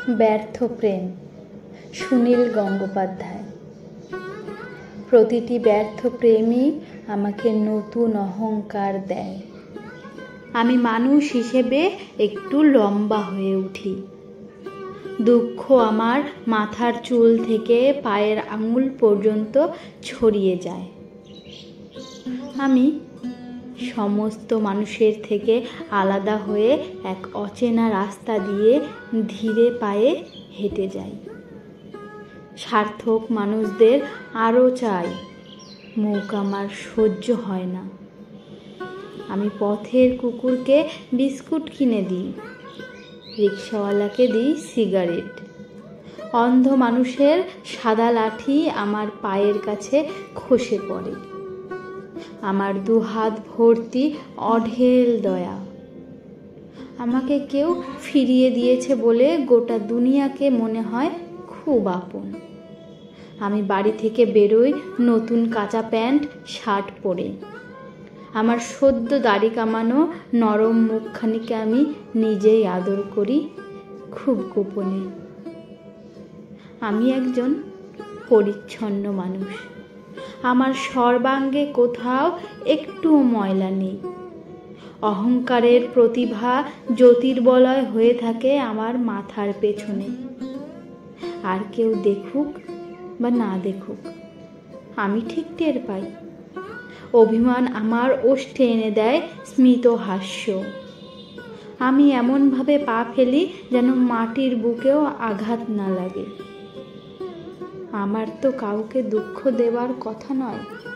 ব্যর্থ প্রেম, সুনীল গঙ্গোপাধ্যায়। প্রতিটি ব্যর্থ প্রেমই আমাকে নতুন অহংকার দেয়। আমি মানুষ হিসেবে একটু লম্বা হয়ে উঠি। দুঃখ আমার মাথার চুল থেকে পায়ের আঙুল পর্যন্ত ছড়িয়ে যায়। আমি সমস্ত মানুষের থেকে আলাদা হয়ে এক অচেনা রাস্তা দিয়ে ধীরে পায়ে হেঁটে যাই। সার্থক মানুষদের আরও চাই, মুখ আমার সহ্য হয় না। আমি পথের কুকুরকে বিস্কুট কিনে দিই, রিক্সাওয়ালাকে দিই সিগারেট। অন্ধ মানুষের সাদা লাঠি আমার পায়ের কাছে খসে পড়ে। আমার দুহাত ভর্তি অঢেল দয়া। আমাকে কেউ ফিরিয়ে দিয়েছে বলে গোটা দুনিয়াকে মনে হয় খুব আপন। আমি বাড়ি থেকে বেরোই নতুন কাঁচা প্যান্ট শার্ট পরে। আমার সদ্য দাড়ি কামানো নরম মুখখানিকে আমি নিজেই আদর করি খুব গোপনে। আমি একজন পরিচ্ছন্ন মানুষ। আমার সর্বাঙ্গে কোথাও একটুও ময়লা নেই। অহংকারের প্রতিভা জ্যোতির্বলয় হয়ে থাকে আমার মাথার পেছনে। আর কেউ দেখুক বা না দেখুক, আমি ঠিক টের পাই। অভিমান আমার ওষ্ঠে এনে দেয় স্মিত হাস্য। আমি এমনভাবে পা ফেলি যেন মাটির বুকেও আঘাত না লাগে। আমার তো কাউকে দুঃখ দেওয়ার কথা নয়।